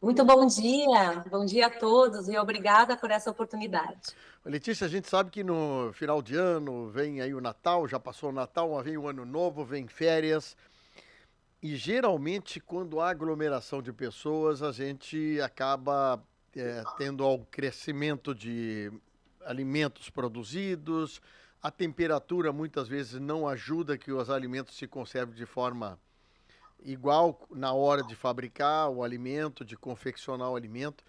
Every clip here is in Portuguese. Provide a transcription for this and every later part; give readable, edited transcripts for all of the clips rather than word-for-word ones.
Muito bom dia a todos e obrigada por essa oportunidade. Letícia, a gente sabe que no final de ano vem aí o Natal, já passou o Natal, mas vem o Ano Novo, vem férias. E geralmente, quando há aglomeração de pessoas, a gente acaba tendo um crescimento de alimentos produzidos. A temperatura muitas vezes não ajuda que os alimentos se conservem de forma igual na hora de fabricar o alimento, de confeccionar o alimento,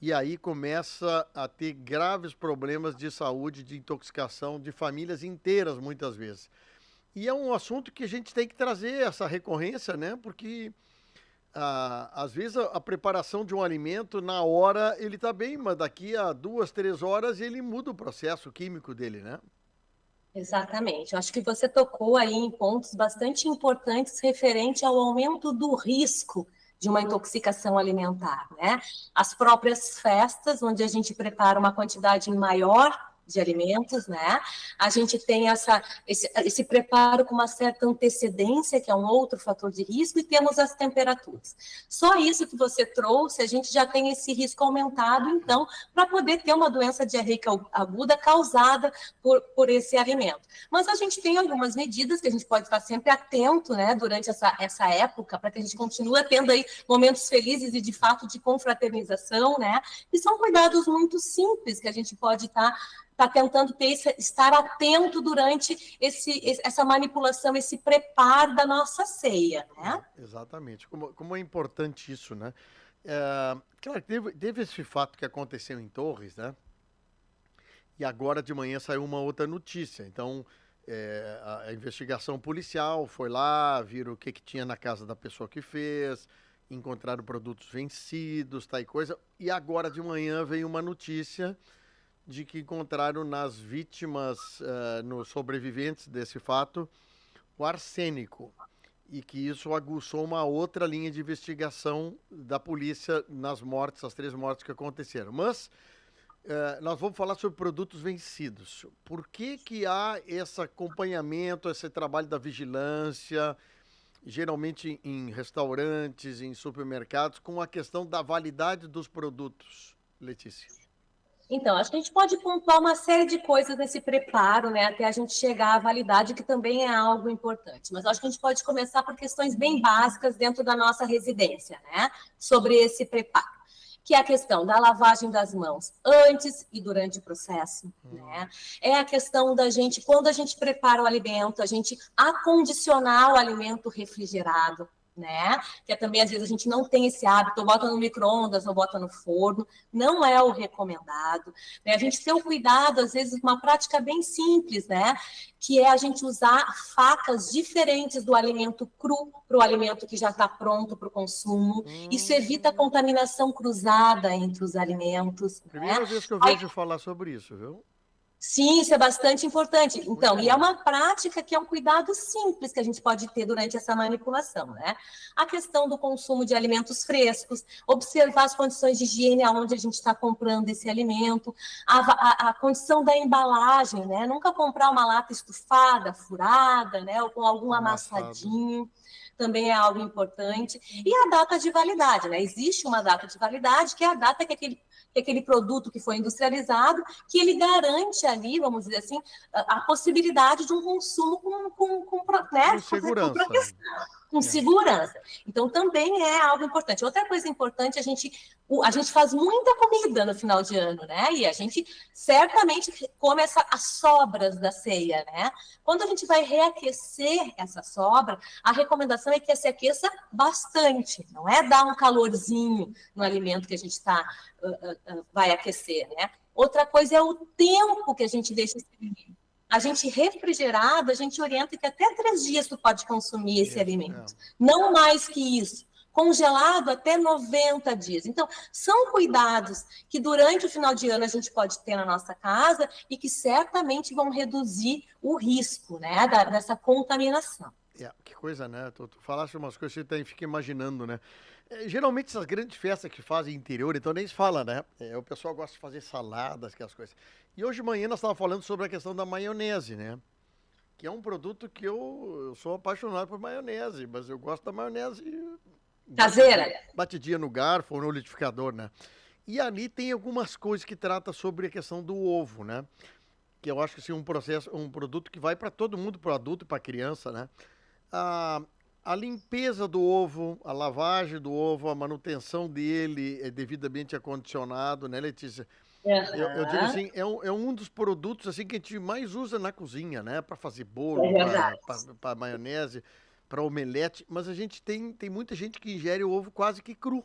e aí começa a ter graves problemas de saúde, de intoxicação de famílias inteiras, muitas vezes. E é um assunto que a gente tem que trazer essa recorrência, né? Porque às vezes a preparação de um alimento, na hora ele está bem, mas daqui a 2, 3 horas ele muda o processo químico dele, né? Exatamente. Eu acho que você tocou aí em pontos bastante importantes referente ao aumento do risco de uma intoxicação alimentar, né? As próprias festas, onde a gente prepara uma quantidade maior de alimentos, né? A gente tem esse preparo com uma certa antecedência, que é um outro fator de risco, e temos as temperaturas. Só isso que você trouxe, a gente já tem esse risco aumentado, então, para poder ter uma doença diarreica aguda causada por esse alimento. Mas a gente tem algumas medidas que a gente pode estar sempre atento, né, durante essa época, para que a gente continue tendo aí momentos felizes e, de fato, de confraternização, né? E são cuidados muito simples que a gente pode estar tentando estar atento durante essa manipulação, esse preparo da nossa ceia, né? Exatamente. Como é importante isso, né? Claro, teve esse fato que aconteceu em Torres, né? E agora de manhã saiu uma outra notícia. Então, a investigação policial foi lá, viram o que, que tinha na casa da pessoa que fez, encontraram produtos vencidos, tal e coisa. E agora de manhã veio uma notícia de que encontraram nas vítimas, nos sobreviventes desse fato, o arsênico. E que isso aguçou uma outra linha de investigação da polícia nas mortes, as 3 mortes que aconteceram. Mas nós vamos falar sobre produtos vencidos. Por que que há esse acompanhamento, esse trabalho da vigilância, geralmente em restaurantes, em supermercados, com a questão da validade dos produtos, Letícia? Então, acho que a gente pode pontuar uma série de coisas nesse preparo, né, até a gente chegar à validade, que também é algo importante. Mas acho que a gente pode começar por questões bem básicas dentro da nossa residência, né, sobre esse preparo, que é a questão da lavagem das mãos antes e durante o processo, né? É a questão da gente, quando a gente prepara o alimento, a gente acondicionar o alimento refrigerado, né? Que é também, às vezes, a gente não tem esse hábito, ou bota no micro-ondas, ou bota no forno, não é o recomendado, né? A gente ter o cuidado, às vezes, uma prática bem simples, né? Que é a gente usar facas diferentes do alimento cru para o alimento que já está pronto para o consumo. Isso evita a Hum, contaminação cruzada entre os alimentos, né? primeira vez que eu vejo falar sobre isso, viu? Sim, isso é bastante importante. Muito Então, e é bom. uma prática que é um cuidado simples que a gente pode ter durante essa manipulação, né? A questão do consumo de alimentos frescos, observar as condições de higiene aonde a gente está comprando esse alimento, a condição da embalagem, né? Nunca comprar uma lata estufada, furada, né? Ou com algum Amassado. amassadinho. Também é algo importante. E a data de validade, né? Existe uma data de validade, que é a data que aquele produto que foi industrializado, que ele garante ali, vamos dizer assim, a possibilidade de um consumo Com né, com segurança. proteção, com É. segurança. Então, também é algo importante. Outra coisa importante, a gente faz muita comida no final de ano, né? E a gente certamente come as sobras da ceia, né? Quando a gente vai reaquecer essa sobra, a recomendação é que se aqueça bastante, não é dar um calorzinho no alimento que a gente vai aquecer, né? Outra coisa é o tempo que a gente deixa esse alimento. A gente refrigerado, a gente orienta que até 3 dias tu pode consumir esse Isso, é. alimento. Não mais que isso. Congelado até 90 dias. Então, são cuidados que durante o final de ano a gente pode ter na nossa casa e que certamente vão reduzir o risco, né, dessa contaminação. Que coisa, né? Tu falaste umas coisas que você fica imaginando, né? Geralmente essas grandes festas que fazem interior, então nem se fala, né? O pessoal gosta de fazer saladas, aquelas coisas. E hoje de manhã nós estávamos falando sobre a questão da maionese, né? Que é um produto que eu sou apaixonado por maionese, mas eu gosto da maionese Caseira? Batidinha no garfo ou no liquidificador, né? E ali tem algumas coisas que trata sobre a questão do ovo, né? Que eu acho que assim, um produto que vai para todo mundo, para o adulto e para a criança, né? A, a limpeza do ovo, a lavagem do ovo, a manutenção dele é devidamente acondicionado, né, Letícia? Eu digo Aham, assim, é um dos produtos assim que a gente mais usa na cozinha, né? Para fazer é bolo, verdade. para maionese, para omelete, mas a gente tem muita gente que ingere o ovo quase que cru.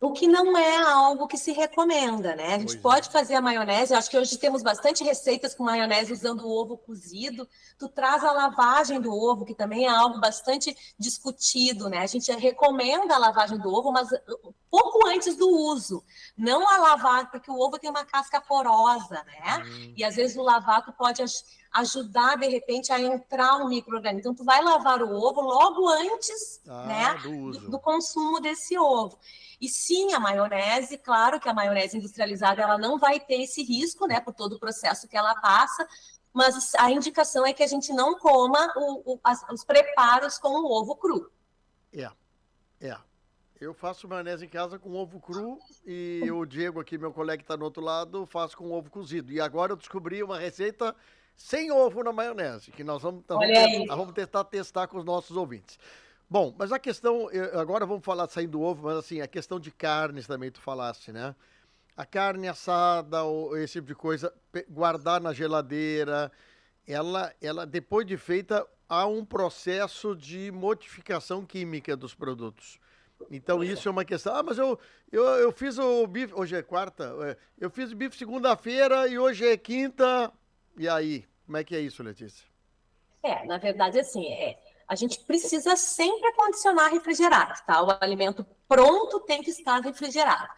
O que não é algo que se recomenda, né? A gente Pois é. pode fazer a maionese, eu acho que hoje temos bastante receitas com maionese usando o ovo cozido. Tu traz a lavagem do ovo, que também é algo bastante discutido, né? A gente recomenda a lavagem do ovo, mas pouco antes do uso. Não a lavar, porque o ovo tem uma casca porosa, né? Hum. E às vezes o lavar tu pode ajudar, de repente, a entrar um micro-organismo. Então, tu vai lavar o ovo logo antes, né, Ah, do do uso. consumo desse ovo. E sim, a maionese, claro que a maionese industrializada ela não vai ter esse risco, né, por todo o processo que ela passa, mas a indicação é que a gente não coma os preparos com o ovo cru. É, é. Eu faço maionese em casa com ovo cru e o Diego aqui, meu colega que está no outro lado, faz com ovo cozido. E agora eu descobri uma receita sem ovo na maionese, que Olha aí. nós vamos tentar testar com os nossos ouvintes. Bom, mas a questão, agora vamos falar saindo do ovo, mas assim, a questão de carnes também tu falaste, né? A carne assada, ou esse tipo de coisa, guardar na geladeira, ela depois de feita, há um processo de modificação química dos produtos. Então isso é uma questão. Ah, mas eu fiz o bife, hoje é quarta, eu fiz o bife segunda-feira e hoje é quinta. E aí, como é que é isso, Letícia? Na verdade, assim, a gente precisa sempre acondicionar refrigerado, tá? O alimento pronto tem que estar refrigerado.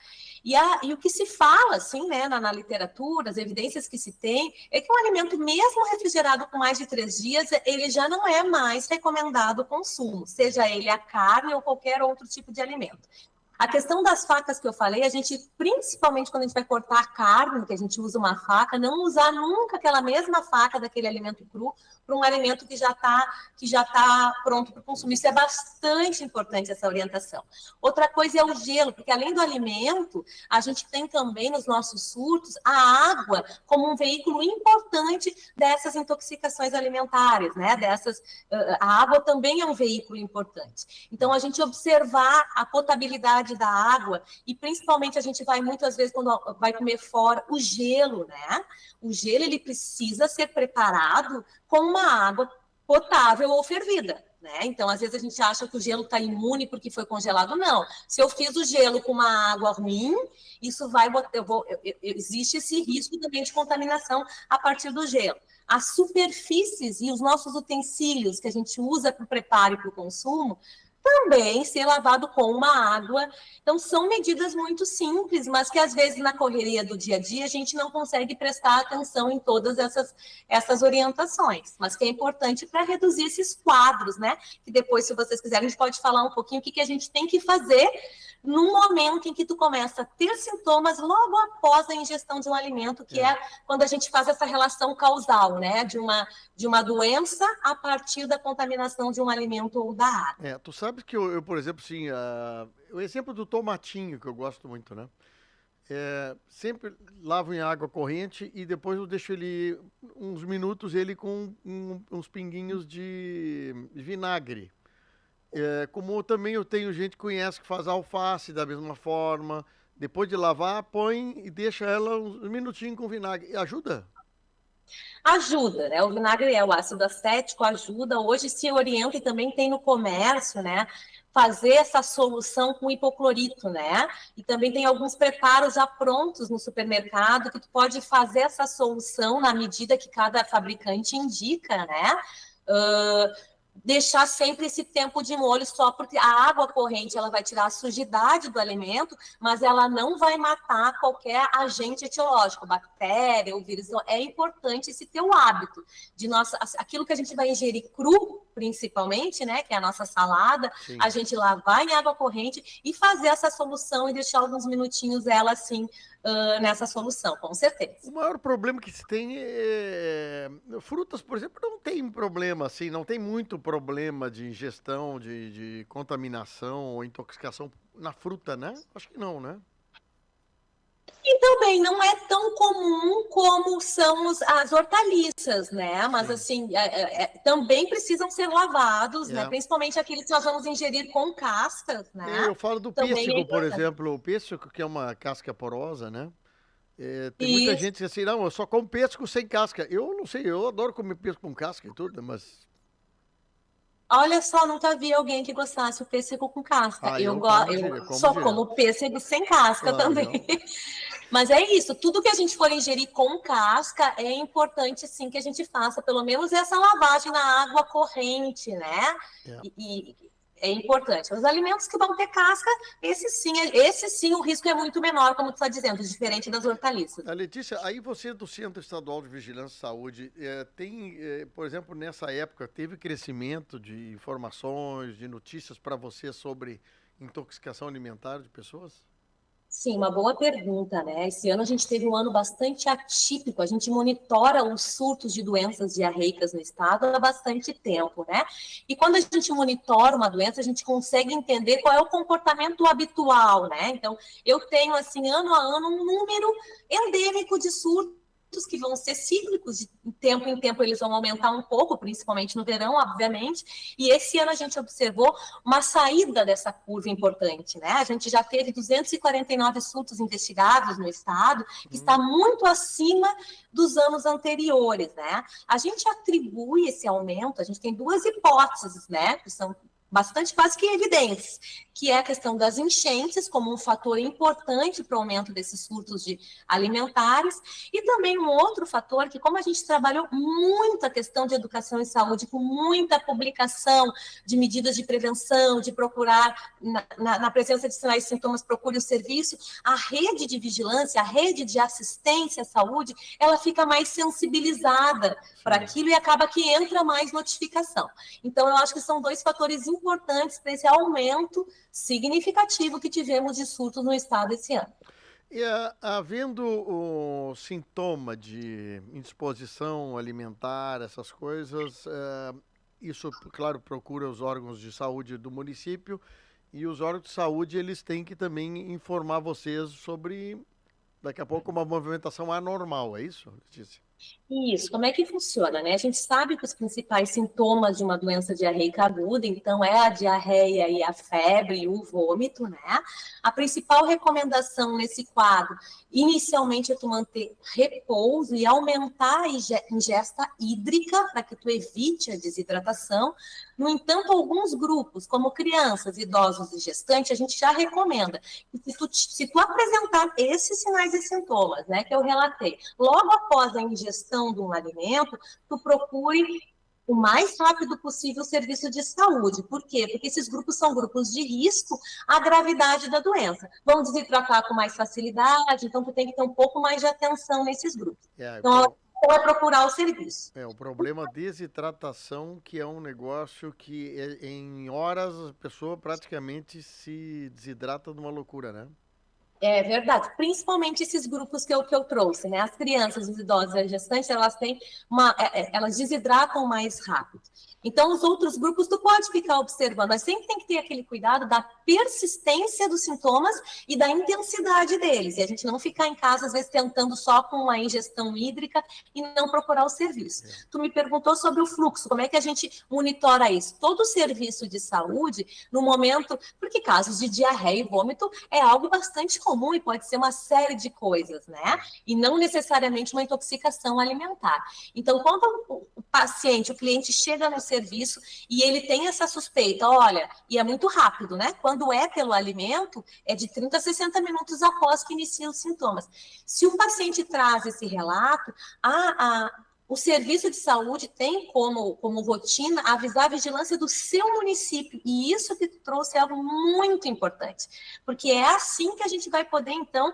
E o que se fala, assim, né, na literatura, as evidências que se tem, é que o alimento, mesmo refrigerado com mais de 3 dias, ele já não é mais recomendado o consumo, seja ele a carne ou qualquer outro tipo de alimento. A questão das facas que eu falei, a gente, principalmente quando a gente vai cortar carne, que a gente usa uma faca, não usar nunca aquela mesma faca daquele alimento cru para um alimento que já tá pronto para o consumo. Isso é bastante importante, essa orientação. Outra coisa é o gelo, porque além do alimento, a gente tem também nos nossos surtos a água como um veículo importante dessas intoxicações alimentares, né? A água também é um veículo importante. Então, a gente observar a potabilidade da água e principalmente a gente vai muitas vezes quando vai comer fora o gelo, né? O gelo ele precisa ser preparado com uma água potável ou fervida. Né? Então, às vezes a gente acha que o gelo está imune porque foi congelado. Não. Se eu fiz o gelo com uma água ruim, isso vai. Existe esse risco também de contaminação a partir do gelo. As superfícies e os nossos utensílios que a gente usa para o preparo e para o consumo também ser lavado com uma água. Então, são medidas muito simples, mas que às vezes na correria do dia a dia a gente não consegue prestar atenção em todas essas orientações, mas que é importante para reduzir esses quadros, né? Que depois, se vocês quiserem, a gente pode falar um pouquinho o que a gente tem que fazer no momento em que tu começa a ter sintomas logo após a ingestão de um alimento, que é quando a gente faz essa relação causal, né? De uma doença a partir da contaminação de um alimento ou da água. Tu sabe que por exemplo, assim, o exemplo do tomatinho, que eu gosto muito, né? Sempre lavo em água corrente e depois eu deixo ele uns minutos ele com uns pinguinhos de vinagre. Como também eu tenho gente que conhece que faz alface da mesma forma. Depois de lavar, põe e deixa ela uns minutinhos com vinagre. E ajuda? Ajuda, né? O vinagre é o ácido acético, ajuda. Hoje se orienta e também tem no comércio, né? Fazer essa solução com hipoclorito, né? E também tem alguns preparos já prontos no supermercado que tu pode fazer essa solução na medida que cada fabricante indica, né? Deixar sempre esse tempo de molho só porque a água corrente ela vai tirar a sujidade do alimento, mas ela não vai matar qualquer agente etiológico, bactéria ou vírus. Então, é importante esse teu hábito de aquilo que a gente vai ingerir cru, principalmente, né, que é a nossa salada, Sim. a gente lavar em água corrente e fazer essa solução e deixar alguns minutinhos ela assim nessa solução, com certeza. O maior problema que se tem frutas, por exemplo, não tem problema assim, não tem muito problema de ingestão, de contaminação ou intoxicação na fruta, né? Acho que não, né? E também não é tão comum como são as hortaliças, né? Mas, Sim. assim, também precisam ser lavados, né? É. Principalmente aqueles que nós vamos ingerir com cascas, né? Eu falo do Também é pêssego, por importante. exemplo, o pêssego que é uma casca porosa, né? Tem muita Isso. gente que diz assim, não, eu só como pêssego sem casca. Eu não sei, eu adoro comer pêssego com casca e tudo, mas... Olha só, nunca vi alguém que gostasse o pêssego com casca. Ah, Eu, eu eu como só direto. como pêssego sem casca Ah, também. legal. Mas é isso, tudo que a gente for ingerir com casca é importante sim que a gente faça pelo menos essa lavagem na água corrente, né? É. E é importante. Os alimentos que vão ter casca, esse sim o risco é muito menor, como tu está dizendo, diferente das hortaliças. A Letícia, aí você do Centro Estadual de Vigilância e Saúde, por exemplo, nessa época, teve crescimento de informações, de notícias para você sobre intoxicação alimentar de pessoas? Sim, uma boa pergunta, né? Esse ano a gente teve um ano bastante atípico. A gente monitora os surtos de doenças diarreicas no estado há bastante tempo, né? E quando a gente monitora uma doença, a gente consegue entender qual é o comportamento habitual, né? Então, eu tenho, assim, ano a ano, um número endêmico de surtos que vão ser cíclicos, de tempo em tempo eles vão aumentar um pouco, principalmente no verão, obviamente, e esse ano a gente observou uma saída dessa curva importante, né? A gente já teve 249 surtos investigados no estado, que está muito acima dos anos anteriores, né? A gente atribui esse aumento, a gente tem duas hipóteses, né, que são bastante quase que evidentes, que é a questão das enchentes como um fator importante para o aumento desses surtos de alimentares, e também um outro fator que, como a gente trabalhou muito a questão de educação e saúde, com muita publicação de medidas de prevenção, de procurar, na presença de sinais e sintomas, procure o serviço, a rede de vigilância, a rede de assistência à saúde, ela fica mais sensibilizada para aquilo e acaba que entra mais notificação. Então, eu acho que são dois fatores importantes para esse aumento significativo que tivemos de surtos no estado esse ano. E havendo o sintoma de indisposição alimentar, essas coisas, isso, claro, procura os órgãos de saúde do município e os órgãos de saúde eles têm que também informar vocês sobre, daqui a pouco, uma movimentação anormal, é isso, Letícia? Isso, como é que funciona, né? A gente sabe que os principais sintomas de uma doença diarreica aguda, então, é a diarreia e a febre e o vômito, né? A principal recomendação nesse quadro, inicialmente, é tu manter repouso e aumentar a ingesta hídrica para que tu evite a desidratação. No entanto, alguns grupos, como crianças, idosos e gestantes, a gente já recomenda que se tu apresentar esses sinais e sintomas, né, que eu relatei, logo após a ingestão de um alimento, tu procure o mais rápido possível o serviço de saúde. Por quê? Porque esses grupos são grupos de risco à gravidade da doença. Vão desidratar com mais facilidade, então tu tem que ter um pouco mais de atenção nesses grupos. Então, é procurar o serviço. O problema desidratação, que é um negócio que em horas a pessoa praticamente se desidrata de uma loucura, né? É verdade, principalmente esses grupos que eu trouxe, né? As crianças, os idosos e as gestantes, elas têm elas desidratam mais rápido. Então, os outros grupos, tu pode ficar observando, mas sempre tem que ter aquele cuidado da persistência dos sintomas e da intensidade deles. E a gente não ficar em casa, às vezes, tentando só com a ingestão hídrica e não procurar o serviço. Tu me perguntou sobre o fluxo, como é que a gente monitora isso? Todo o serviço de saúde, no momento, porque casos de diarreia e vômito é algo bastante comum e pode ser uma série de coisas, né? E não necessariamente uma intoxicação alimentar. Então, quando o paciente, o cliente chega no serviço e ele tem essa suspeita, olha, e é muito rápido, né? Quando é pelo alimento, é de 30 a 60 minutos após que inicia os sintomas. Se o paciente traz esse relato, o serviço de saúde tem como rotina avisar a vigilância do seu município. E isso que tu trouxe é algo muito importante, porque é assim que a gente vai poder, então,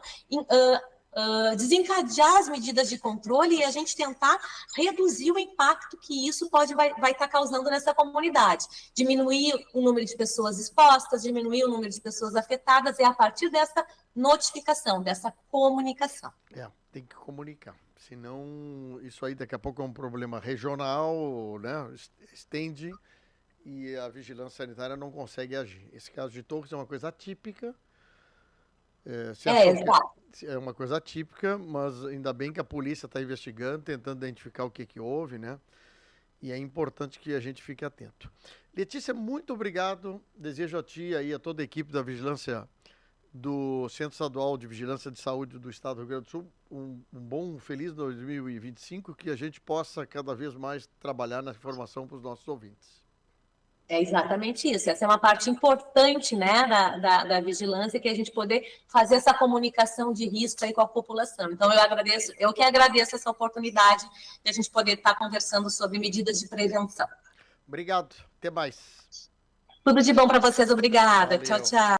desencadear as medidas de controle e a gente tentar reduzir o impacto que isso vai estar causando nessa comunidade. Diminuir o número de pessoas expostas, diminuir o número de pessoas afetadas, e a partir dessa notificação, dessa comunicação. Tem que comunicar. Senão, isso aí daqui a pouco é um problema regional, né? Estende e a vigilância sanitária não consegue agir. Esse caso de Torres é uma coisa atípica. É uma coisa atípica, mas ainda bem que a polícia está investigando, tentando identificar o que houve, né? E é importante que a gente fique atento. Letícia, muito obrigado. Desejo a ti e a toda a equipe da Vigilância do Centro Estadual de Vigilância de Saúde do Estado do Rio Grande do Sul um bom, feliz 2025, que a gente possa cada vez mais trabalhar na informação para os nossos ouvintes. É exatamente isso. Essa é uma parte importante, né, da vigilância, que a gente poder fazer essa comunicação de risco aí com a população. Então, eu que agradeço essa oportunidade de a gente poder estar conversando sobre medidas de prevenção. Obrigado. Até mais. Tudo de bom para vocês. Obrigada. Valeu. Tchau, tchau.